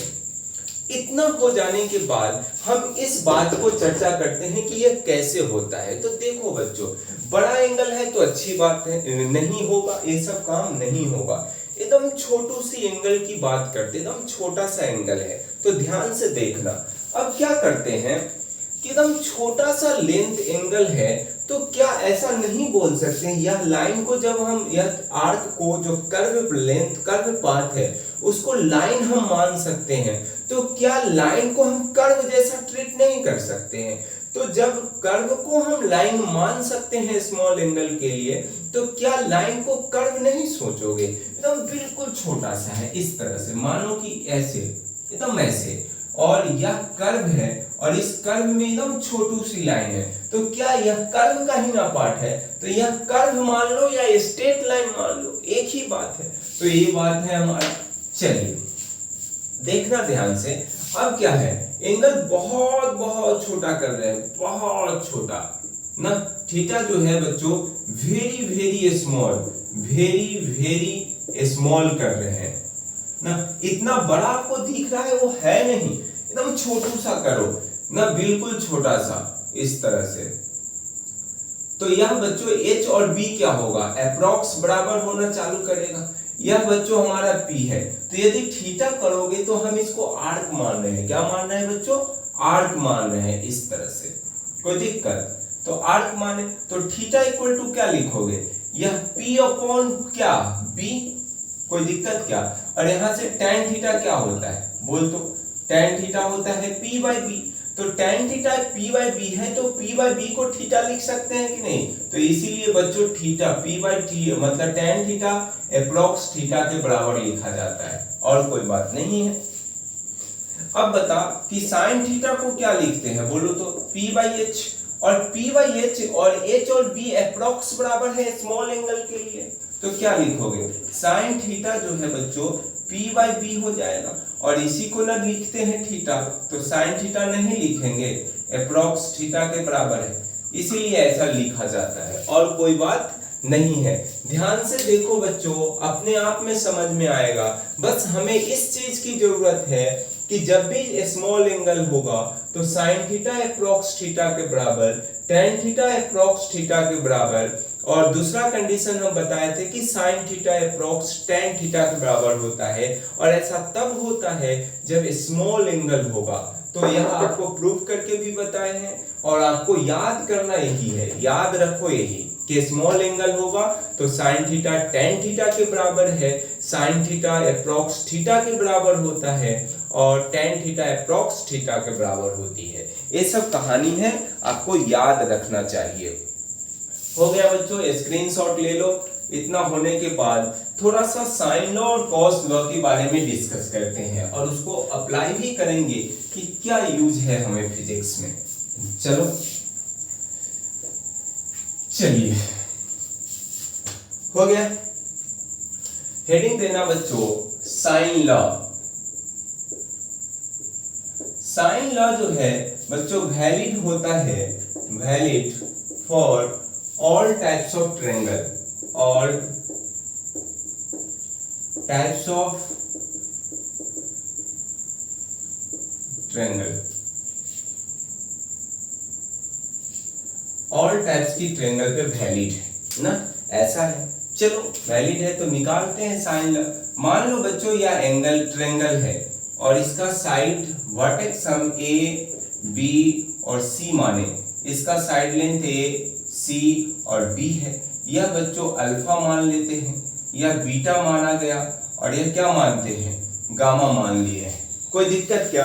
इतना हो जाने के बाद हम इस बात को चर्चा करते हैं कि यह कैसे होता है। तो देखो बच्चों, बड़ा एंगल है तो अच्छी बात है, नहीं होगा ये सब काम नहीं होगा। एकदम छोटू सी एंगल की बात करते, एकदम छोटा सा एंगल है, तो ध्यान से देखना। अब क्या करते हैं कि एकदम छोटा सा लेंथ एंगल है, तो क्या ऐसा नहीं बोल सकते यह लाइन को, जब हम यह आर्क को जो कर्व लेंथ कर्व पाथ है उसको लाइन हम मान सकते हैं, तो क्या लाइन को हम कर्व जैसा ट्रीट नहीं कर सकते हैं? तो जब कर्व को हम लाइन मान सकते हैं स्मॉल एंगल के लिए, तो क्या लाइन को कर्व नहीं सोचोगे? एकदम बिल्कुल छोटा सा है, इस तरह से मानो कि ऐसे, एकदम ऐसे, और यह कर्व है और इस कर्व में एकदम छोटू सी लाइन है, तो क्या यह कर्व का ही ना पार्ट है? तो यह कर्व मान लो या स्ट्रेट लाइन मान लो, एक ही बात है। तो ये बात है हमारा। चलिए देखना ध्यान से। अब क्या है, एंगल बहुत बहुत छोटा कर रहे हैं, बहुत छोटा ना। थीटा जो है बच्चों very very small, very very small कर रहे हैं ना। इतना बड़ा आपको दिख रहा है वो है नहीं, एकदम छोटू सा करो ना, बिल्कुल छोटा सा, इस तरह से। तो यह बच्चों h और b क्या होगा, अप्रॉक्स बराबर होना चालू करेगा। यह बच्चों हमारा p है, तो यदि थीटा करोगे तो हम इसको आर्क मान रहे हैं। क्या मान रहे हैं बच्चों, आर्क मान रहे हैं, इस तरह से। कोई दिक्कत? तो आर्क माने तो थीटा इक्वल टू क्या लिखोगे, यह p अपॉन क्या, b। कोई दिक्कत क्या? और यहां से tan थीटा क्या होता है, बोल तो, tan थीटा होता है p बाई b। तो tan theta p by b है, तो p बाई b को थीटा लिख सकते हैं कि नहीं? तो इसीलिए बच्चों थीटा p बाई t मतलब tan थीटा अप्रॉक्स थीटा के बराबर लिखा जाता है, और कोई बात नहीं है। अब बता कि sin थीटा को क्या लिखते हैं, बोलो तो, p बाई h, और p बाई h और h और b अप्रॉक्स बराबर है स्मॉल एंगल के लिए, तो क्या लिखोगे, sin थीटा जो है बच्चों p बाई b हो जाएगा। और इसी को ना लिखते हैं थीटा, तो sin थीटा नहीं लिखेंगे, अप्रॉक्स थीटा के बराबर है, इसीलिए ऐसा लिखा जाता है, और कोई बात नहीं है। ध्यान से देखो बच्चों, अपने आप में समझ में आएगा। बस हमें इस चीज की जरूरत है कि जब भी स्मॉल एंगल होगा तो sin थीटा अप्रॉक्स थीटा के बराबर, tan थीटा अप्रॉक्स थीटा के बराबर, और दूसरा कंडीशन हम बताए थे कि sin theta approx tan theta के बराबर होता है, और ऐसा तब होता है जब स्मॉल एंगल होगा। तो यह आपको प्रूफ करके भी बताए हैं, और आपको याद करना यही है, याद रखो यही कि स्मॉल एंगल होगा तो sin थीटा tan थीटा के बराबर है, sin थीटा अप्रॉक्स थीटा के बराबर होता है, और tan थीटा अप्रॉक्स थीटा के बराबर होती है। ये सब कहानी है, आपको याद रखना चाहिए। हो गया बच्चों, स्क्रीनशॉट ले लो। इतना होने के बाद थोड़ा सा साइन लॉ और कॉस लॉ के बारे में डिस्कस करते हैं, और उसको अप्लाई भी करेंगे कि क्या यूज है हमें फिजिक्स में। चलो चलिए, हो गया। हेडिंग देना बच्चों साइन लॉ। साइन लॉ जो है बच्चों वैलिड होता है, valid for all types of triangle, all types of triangle, all types की ट्रायंगल पे वैलिड है ना, ऐसा है। चलो वैलिड है तो निकालते हैं साइन लॉ। मान लो बच्चों यह एंगल ट्रायंगल है, और इसका साइड वर्टेक्स हम ए बी और सी माने, इसका साइड लेंथ ए सी और बी है। यह बच्चों अल्फा मान लेते हैं, यह बीटा माना गया, और यह क्या मानते हैं, गामा मान लिए हैं। कोई दिक्कत क्या,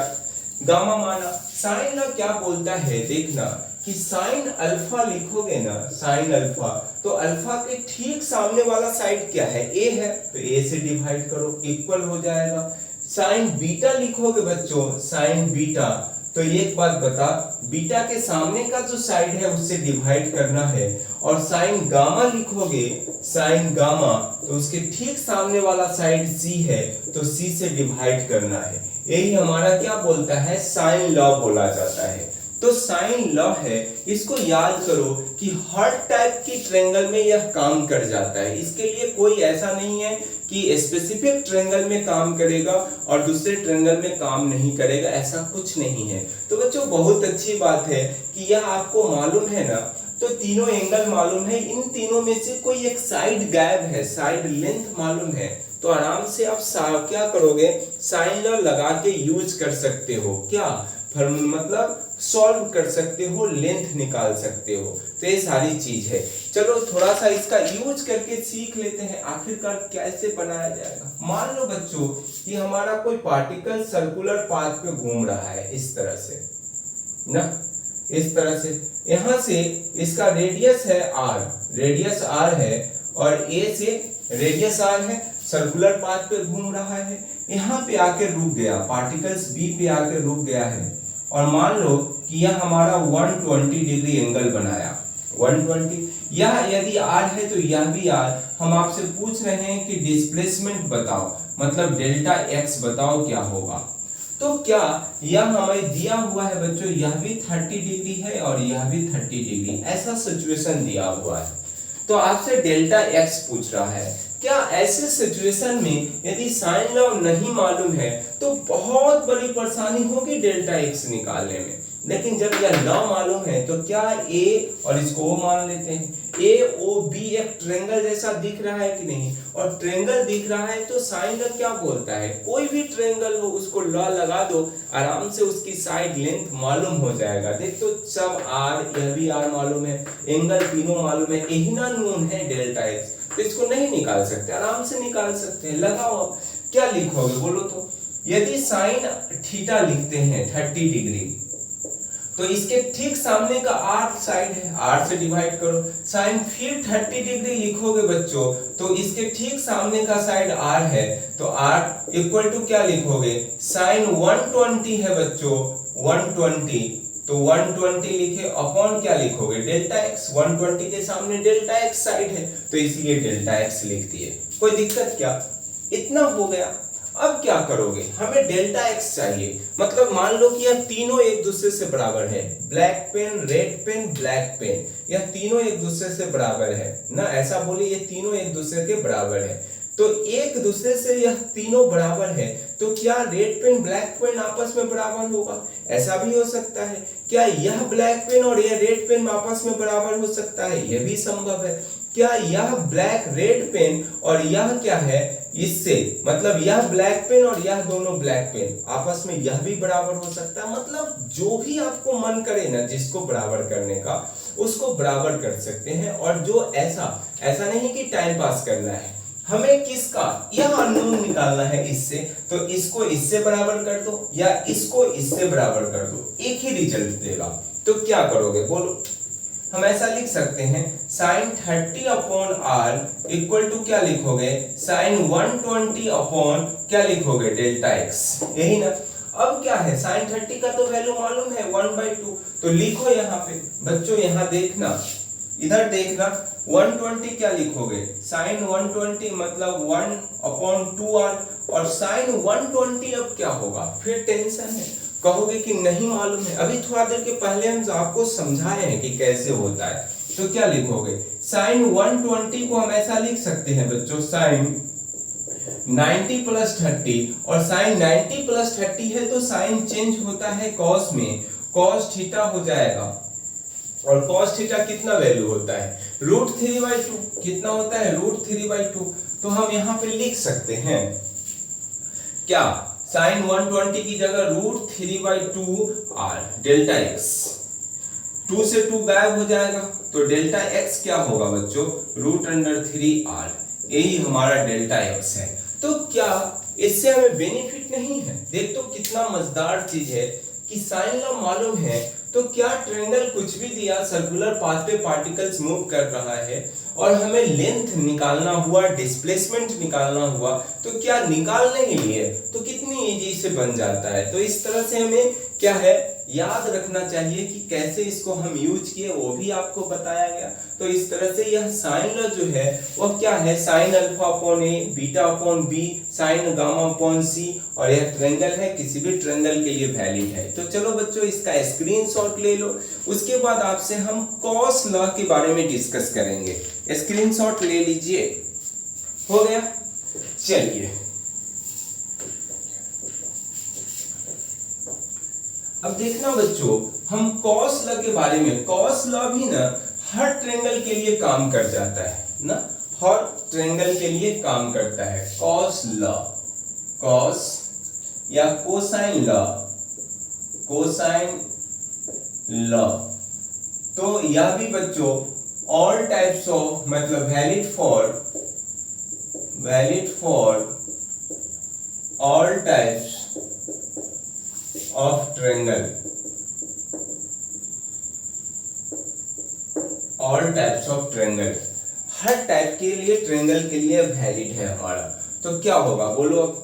गामा माना। साइन लॉ क्या बोलता है देखना कि साइन अल्फा लिखोगे ना, साइन अल्फा, तो अल्फा के ठीक सामने वाला साइड क्या है, ए है, तो ए से डिवाइड करो, इक्वल हो जाएगा। साइन बीटा लिखोगे बच्चों, साइन बीटा, तो एक बात बता, बीटा के सामने का जो साइड है उससे डिवाइड करना है। और साइन गामा लिखोगे, साइन गामा, तो उसके ठीक सामने वाला साइड सी है, तो सी से डिवाइड करना है। यही हमारा क्या बोलता है, साइन लॉ बोला जाता है। तो साइन लॉ है, इसको याद करो कि हर टाइप की ट्रायंगल में यह काम कर जाता है। इसके लिए कोई ऐसा नहीं है कि स्पेसिफिक ट्रायंगल में काम करेगा और दूसरे ट्रायंगल में काम नहीं करेगा, ऐसा कुछ नहीं है। तो बच्चों बहुत अच्छी बात है कि यह आपको मालूम है ना, तो तीनों एंगल मालूम है, इन तीनों में से कोई एक साइड गायब है, साइड लेंथ मालूम है, तो आराम से आप क्या करोगे, साइन लॉ लगा के यूज कर सकते हो, क्या मतलब सॉल्व कर सकते हो, लेंथ निकाल सकते हो। तो ये सारी चीज है। चलो थोड़ा सा इसका यूज करके सीख लेते हैं आखिरकार कैसे बनाया जाएगा। मान लो बच्चों कि हमारा कोई पार्टिकल सर्कुलर पाथ पे घूम रहा है, इस तरह से ना, इस तरह से, यहां से इसका रेडियस है r, रेडियस r है, और a से रेडियस r है, सर्कुलर पाथ पे घूम रहा है, यहाँ पे आके रुक गया, पार्टिकल्स b पे आके रुक गया है, और मान लो कि यह हमारा 120 डिग्री एंगल बनाया, 120, यह यदि r है तो यह भी r। हम आपसे पूछ रहे हैं कि डिस्प्लेसमेंट बताओ, मतलब डेल्टा x बताओ क्या होगा। तो क्या यह हमें दिया हुआ है बच्चों, यह भी 30 डिग्री है और यह भी 30 डिग्री, ऐसा सिचुएशन दिया हुआ है। तो आपसे डेल्टा x पूछ रहा है। क्या ऐसे सिचुएशन में यदि साइन लॉ नहीं मालूम है तो बहुत बड़ी परेशानी होगी डेल्टा x निकालने में, लेकिन जब यह लॉ मालूम है तो क्या a और इसको o मान लेते हैं। AOB एक ट्रायंगल जैसा दिख रहा है कि नहीं, और ट्रायंगल दिख रहा है तो साइन लॉ क्या बोलता है, कोई भी ट्रायंगल हो उसको लॉ लगा दो, आराम से उसकी साइड लेंथ मालूम हो जाएगा। देख तो सब r, यह भी r मालूम है, एंगल तीनों मालूम है, यही ना नोन है डेल्टा x, तो इसको नहीं निकाल सकते, आराम से निकाल सकते हैं। लगाओ, क्या लिखोगे बोलो तो। यदि साइन थीटा लिखते हैं 30 डिग्री, तो इसके ठीक सामने का r साइड है, r से डिवाइड करो। साइन फिर 30 डिग्री लिखोगे बच्चों, तो इसके ठीक सामने का साइड r है, तो r इक्वल टू क्या लिखोगे, साइन 120 है बच्चों, 120, तो 120 लिखे अपॉन क्या लिखोगे, डेल्टा x, 120 के सामने डेल्टा x साइड है, तो इसलिए डेल्टा x लिख दिए। कोई दिक्कत क्या, इतना हो गया। अब क्या करोगे, हमें डेल्टा x चाहिए, मतलब मान लो कि यह तीनों एक दूसरे से बराबर है, black pen, red pen, black pen, यह तीनों एक दूसरे से बराबर है ना, ऐसा बोलिए ये तीनों एक दूसरे के बराबर है। तो एक दूसरे से यह तीनों बराबर है, तो क्या रेड पेन ब्लैक पेन आपस में बराबर होगा, ऐसा भी हो सकता है। क्या यह ब्लैक पेन और यह रेड पेन आपस में बराबर हो सकता है, यह भी संभव है। क्या यह ब्लैक रेड पेन और यह क्या है, इससे मतलब यह ब्लैक पेन और यह दोनों ब्लैक पेन आपस में यह भी बराबर हो सकता है। मतलब जो भी आपको मन करे ना, जिसको बराबर करने का उसको बराबर कर सकते हैं। और जो ऐसा नहीं कि टाइम पास करना है, हमें किसका, यह अननोन निकालना है इससे, तो इसको इससे बराबर कर दो या इसको इससे बराबर कर दो, एक ही रिजल्ट देगा। तो क्या करोगे बोलो, हम ऐसा लिख सकते हैं sine 30 upon r equal to क्या लिखोगे, साइन 120 अपॉन क्या लिखोगे, डेल्टा x, यही ना। अब क्या है, साइन 30 का तो वैल्यू मालूम है 1/2, तो लिखो यहाँ पे बच्चों, यहाँ देखना, इधर देखना, 120 क्या लिखोगे, साइन 120 मतलब 1/2r, और साइन 120 अब क्या होगा, फिर टेंशन है, कहोगे कि नहीं मालूम है। अभी थोड़ा देर के पहले हम आपको समझाए हैं कि कैसे होता है, तो क्या लिखोगे, साइन 120 को हम ऐसा लिख सकते हैं बच्चों, साइन 90 प्लस 30, और साइन 90 प्लस 30 है तो साइन चेंज होता है कॉस में, कॉस थीटा हो जाएगा, और कॉस थीटा कितना वैल्यू होता है, √3/2, कितना होता है, √3/2। तो हम यहाँ पे लिख सकते हैं क्या, साइन 120 की जगह √3/2r डेल्टा x, 2 से 2 गायब हो जाएगा, तो डेल्टा x क्या होगा बच्चों, √3r, यही हमारा डेल्टा x है। तो क्या इससे हमें बेनिफिट नहीं है, देख तो कितना मजेदार चीज है कि साइन लॉ मालूम है तो क्या ट्रायंगल कुछ भी दिया, सर्कुलर पाथ पे पार्टिकल्स मूव कर रहा है और हमें लेंथ निकालना हुआ, डिस्प्लेसमेंट निकालना हुआ, तो क्या निकालने के लिए तो कितनी इजी से बन जाता है। तो इस तरह से हमें क्या है याद रखना चाहिए कि कैसे इसको हम यूज किए, वो भी आपको बताया गया। तो इस तरह से यह साइन लॉ जो है वह क्या है, sine alpha upon A, beta upon B, sine gamma upon C, और यह ट्रायंगल है, किसी भी ट्रायंगल के लिए वैलिड है। तो चलो बच्चों इसका स्क्रीनशॉट ले लो, उसके बाद आपसे हम कॉस लॉ के बारे में डिस्कस करेंगे। स्क्रीनशॉट ले लीजिए, हो गया। चलिए अब देखना बच्चों, हम कॉस लॉ के बारे में, कॉस लॉ भी ना हर ट्रायंगल के लिए काम कर जाता है ना, हर ट्रायंगल के लिए काम करता है कॉस लॉ, कॉस या कोसाइन लॉ, कोसाइन लॉ। तो यह भी बच्चों ऑल टाइप्स ऑफ, मतलब valid for all types of triangle, all types of triangle, her type के लिए ट्रायंगल के लिए वैलिड है हमारा। तो क्या होगा बोलो, अब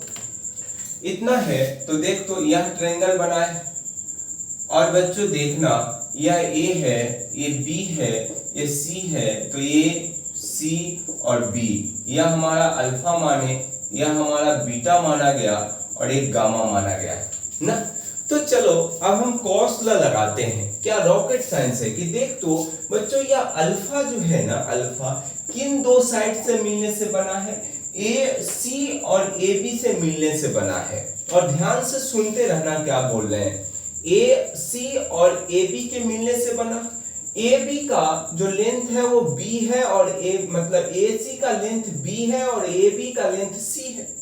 इतना है तो देख, तो यह ट्रायंगल बना है और बच्चों देखना यह ए है, ये बी है, ये सी है, तो ये सी और बी, यह हमारा अल्फा माने, यह हमारा बीटा माना गया और एक गामा माना गया ना। तो चलो अब हम कॉस लॉ लगाते हैं। क्या रॉकेट साइंस है कि देख तो बच्चों यह अल्फा जो है ना, अल्फा किन दो साइड से मिलने से बना है, ए सी और ए बी से मिलने से बना है। और ध्यान से सुनते रहना क्या बोल रहे हैं, ए सी और ए बी के मिलने से बना। ए बी का जो लेंथ है वो बी है और ए मतलब ए सी का लेंथ बी है और ए बी का लेंथ सी है।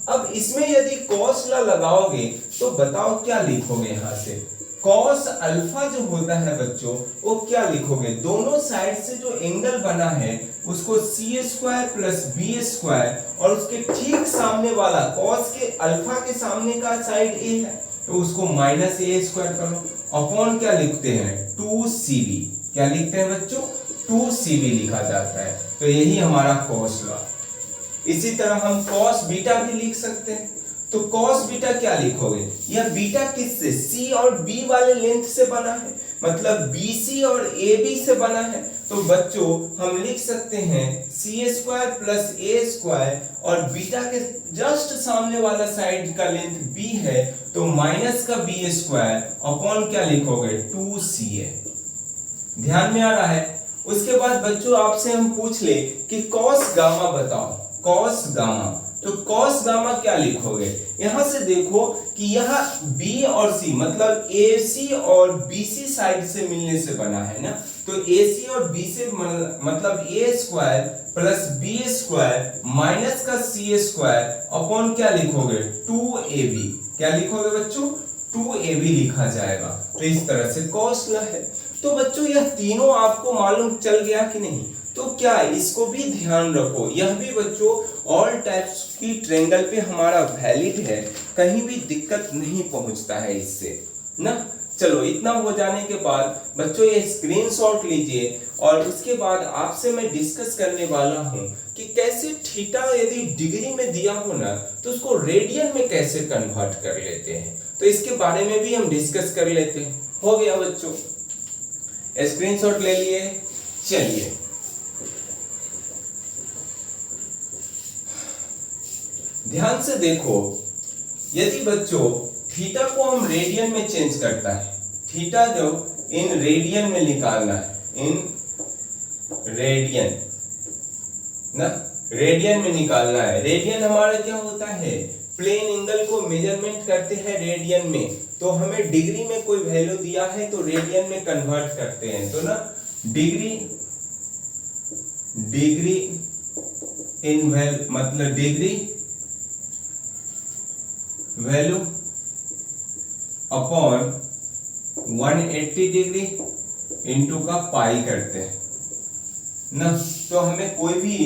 अब इसमें यदि कॉस लॉ लगाओगे तो बताओ क्या लिखोगे, यहां से कॉस अल्फा जो होता है बच्चों वो क्या लिखोगे, दोनों साइड से जो एंगल बना है उसको सी स्क्वायर प्लस बी स्क्वायर, और उसके ठीक सामने वाला कॉस के अल्फा के सामने का साइड ए है तो उसको माइनस ए स्क्वायर करो, अपॉन क्या लिखते हैं 2cb, क्या लिखते हैं बच्चों 2cb लिखा जाता है। तो यही हमारा कॉस लॉ। इसी तरह हम कॉस बीटा भी लिख सकते हैं। तो कॉस बीटा क्या लिखोगे, यह बीटा किससे, सी और बी वाले लेंथ से बना है, मतलब BC और AB से बना है। तो बच्चों हम लिख सकते हैं सी स्क्वायर प्लस ए स्क्वायर, और बीटा के जस्ट सामने वाला साइड का लेंथ b है तो माइनस का b स्क्वायर अपॉन क्या लिखोगे 2ca। ध्यान में आ रहा है। उसके बाद बच्चों आपसे हम पूछ ले कि कॉस गामा बताओ, कॉस गामा, तो कॉस गामा क्या लिखोगे, यहां से देखो कि यह B और C मतलब AC और BC साइड से मिलने से बना है ना। तो AC और B से मतलब a square plus b square minus का c स्क्वायर अपॉन क्या लिखोगे 2ab, क्या लिखोगे बच्चों 2ab लिखा जाएगा। तो इस तरह से कॉस लॉ है। तो बच्चों यह तीनों आपको मालूम चल गया कि नहीं, तो क्या इसको भी ध्यान रखो, यह भी बच्चों ऑल टाइप्स की ट्रायंगल पे हमारा वैलिड है, कहीं भी दिक्कत नहीं पहुंचता है इससे ना। चलो इतना हो जाने के बाद बच्चों ये स्क्रीनशॉट लीजिए, और उसके बाद आपसे मैं डिस्कस करने वाला हूं कि कैसे थीटा यदि डिग्री में दिया हो ना तो उसको रेडियन में कैसे कन्वर्ट कर लेते हैं, तो इसके बारे में भी हम डिस्कस कर लेते हैं। हो गया बच्चों, स्क्रीनशॉट ले लिए। चलिए ध्यान से देखो, यदि बच्चों थीटा को हम रेडियन में चेंज करता है, थीटा जो इन रेडियन में निकालना है, इन रेडियन ना, रेडियन में निकालना है। रेडियन हमारा क्या होता है, प्लेन एंगल को मेजरमेंट करते हैं रेडियन में, तो हमें डिग्री में कोई वैल्यू दिया है तो रेडियन में कन्वर्ट करते हैं। तो ना डिग्री इन मतलब degree value upon 180 degree into का पाई करते हैं ना, तो हमें कोई भी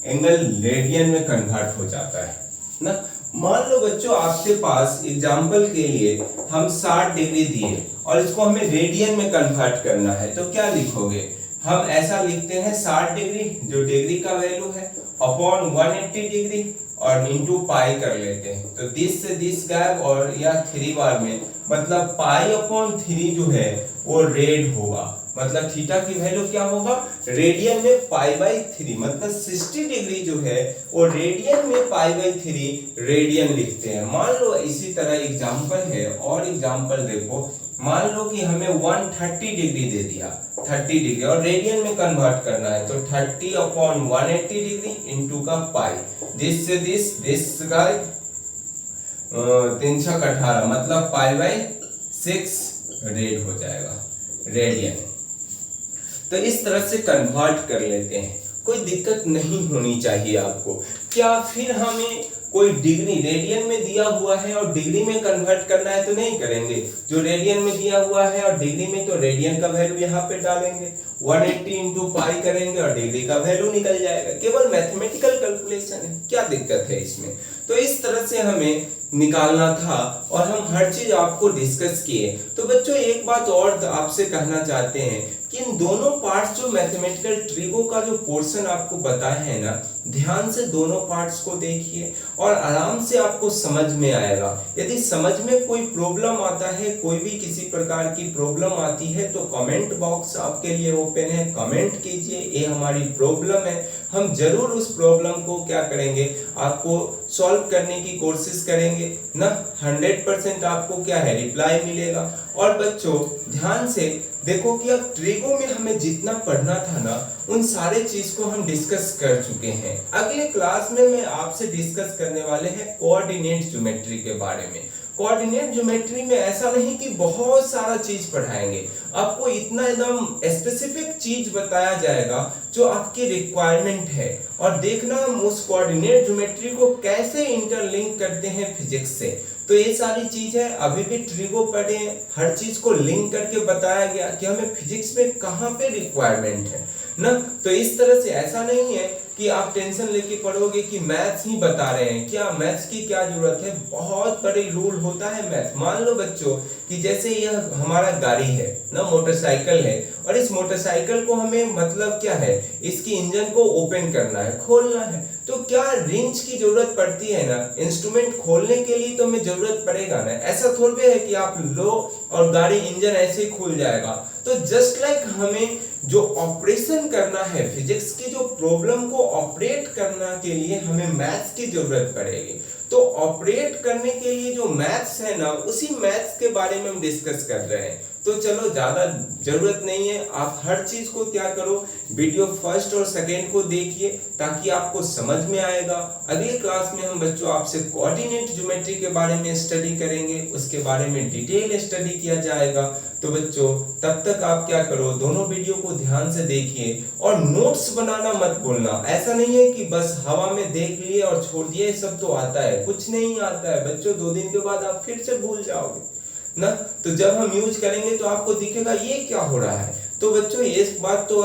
एंगल रेडियन में कन्वर्ट हो जाता है ना। मान लो बच्चों आपके पास एग्जाम्पल के लिए हम 60 डिग्री दिए और इसको हमें रेडियन में कन्वर्ट करना है, तो क्या लिखोगे? हम ऐसा लिखते हैं 60 डिग्री जो डिग्री का वैल्यू है अपॉन 180 डिग्री और इंटू पाई कर लेते हैं। तो दिस से दिस गायब और या 3 बार में मतलब पाई अपॉन 3 जो है वो रेड होगा, मतलब थीटा की वैल्यू क्या होगा? रेडियन में पाई बाई 3, मतलब 60 डिग्री जो है वो रेडियन में पाई बाई 3 रेडियन लिखते हैं। मान लो इसी तरह एग्जांपल है और एग्जांपल देखो, मान लो कि हमें 130 डिग्री दे दिया, 30 डिग्री और रेडियन में कन्वर्ट करना है, तो 30 अपॉन 180 डिग्री इंटू का पाई, दिस से दिस का 3 छक 18 मतलब पाई बाई 6 रेड हो जाएगा, रेडियन। तो इस तरह से कन्वर्ट कर लेते हैं, कोई दिक्कत नहीं होनी चाहिए आपको। क्या फिर हमें कोई डिग्री रेडियन में दिया हुआ है और डिग्री में कन्वर्ट करना है तो नहीं करेंगे? जो रेडियन में दिया हुआ है और डिग्री में, तो रेडियन का वैल्यू यहाँ पे डालेंगे, 180 इंटू पाई करेंगे और डिग्री का वैल्यू निकल जाएगा। केवल मैथमेटिकल कैलकुलेशन है, क्या दिक्कत है इसमें? तो इस तरह से हमें निकालना था और हम हर चीज आपको डिस्कस किए। तो बच्चों एक बात और आपसे कहना चाहते हैं कि इन दोनों पार्ट्स जो मैथमेटिकल ट्रिगो का जो पोर्शन आपको बताया है ना, ध्यान से दोनों पार्ट्स को देखिए और आराम से आपको समझ में आएगा। यदि समझ में कोई प्रॉब्लम आता है, कोई भी किसी प्रकार की प्रॉब्लम आती है, तो कमेंट बॉक्स आपके लिए ओपन है, कमेंट कीजिए, ये हमारी प्रॉब्लम है, हम जरूर उस प्रॉब्लम को क्या करेंगे, आपको सॉल्व करने की कोशिश करेंगे ना। 100% आपको क्या है, रिप्लाई मिलेगा। और बच्चों ध्यान से देखो कि अब ट्रिगो में हमें जितना पढ़ना था ना, उन सारे चीज को हम डिस्कस कर चुके हैं। अगले क्लास में मैं आपसे डिस्कस करने वाले हैं कोऑर्डिनेट ज्योमेट्री के बारे में। कोऑर्डिनेट ज्योमेट्री में ऐसा नहीं कि बहुत सारा चीज पढ़ाएंगे, आपको इतना एकदम स्पेसिफिक चीज बताया जाएगा जो आपकी रिक्वायरमेंट है। और देखना हम उस कोऑर्डिनेट ज्योमेट्री को कैसे इंटरलिंक करते हैं फिजिक्स से। तो ये सारी चीज है, अभी भी ट्रिगो पढ़े, हर चीज को लिंक करके बताया गया कि हमें फिजिक्स में कहाँ पे रिक्वायरमेंट है ना। तो इस तरह से ऐसा नहीं है कि आप टेंशन लेके पढ़ोगे कि मैथ्स ही बता रहे हैं, क्या मैथ्स की क्या जरूरत है, बहुत बड़े रूल होता है मैथ। मान लो बच्चों कि जैसे यह हमारा गाड़ी है ना, मोटरसाइकिल है, और इस मोटरसाइकिल को हमें मतलब क्या है, इसकी इंजन को ओपन करना है, खोलना है, तो क्या रिंच की जरूरत पड़ती है ना, इंस्ट्रूमेंट खोलने के लिए तो हमें जरूरत पड़ेगा ना। ऐसा थोड़े है कि आप लो और गाड़ी इंजन ऐसे ही खुल जाएगा। तो जस्ट लाइक हमें जो ऑपरेशन करना है, फिजिक्स की जो प्रॉब्लम को ऑपरेट करना के लिए हमें मैथ्स की जरूरत पड़ेगी। तो ऑपरेट करने के लिए जो मैथ्स है ना, उसी मैथ्स के बारे में हम डिस्कस कर रहे हैं। तो चलो ज्यादा जरूरत नहीं है, आप हर चीज को क्या करो, वीडियो फर्स्ट और सेकेंड को देखिए ताकि आपको समझ में आएगा। अगली क्लास में हम बच्चों आपसे कोऑर्डिनेट ज्योमेट्री के बारे में स्टडी करेंगे, उसके बारे में डिटेल स्टडी किया जाएगा। तो बच्चों तब तक आप क्या करो, दोनों वीडियो को ध्यान से देखिए और नोट्स बनाना मत भूलना। ऐसा नहीं है कि बस हवा में देख लिए और छोड़ दिए, सब तो आता है, कुछ नहीं आता है बच्चों। 2 दिन के बाद आप फिर से भूल जाओगे ना। तो जब हम यूज करेंगे तो आपको दिखेगा ये क्या हो रहा है। तो बच्चों इस बात तो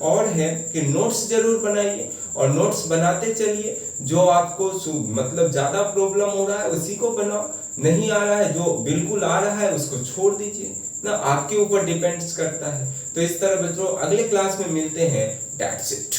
और है कि नोट्स जरूर बनाइए और नोट्स बनाते चलिए। जो आपको मतलब ज्यादा प्रॉब्लम हो रहा है उसी को बनाओ, नहीं आ रहा है, जो बिल्कुल आ रहा है उसको छोड़ दीजिए ना, आपके ऊपर डिपेंड्स करता है। तो इस तरह बच्चों अगले क्लास में मिलते हैं, दैट्स इट।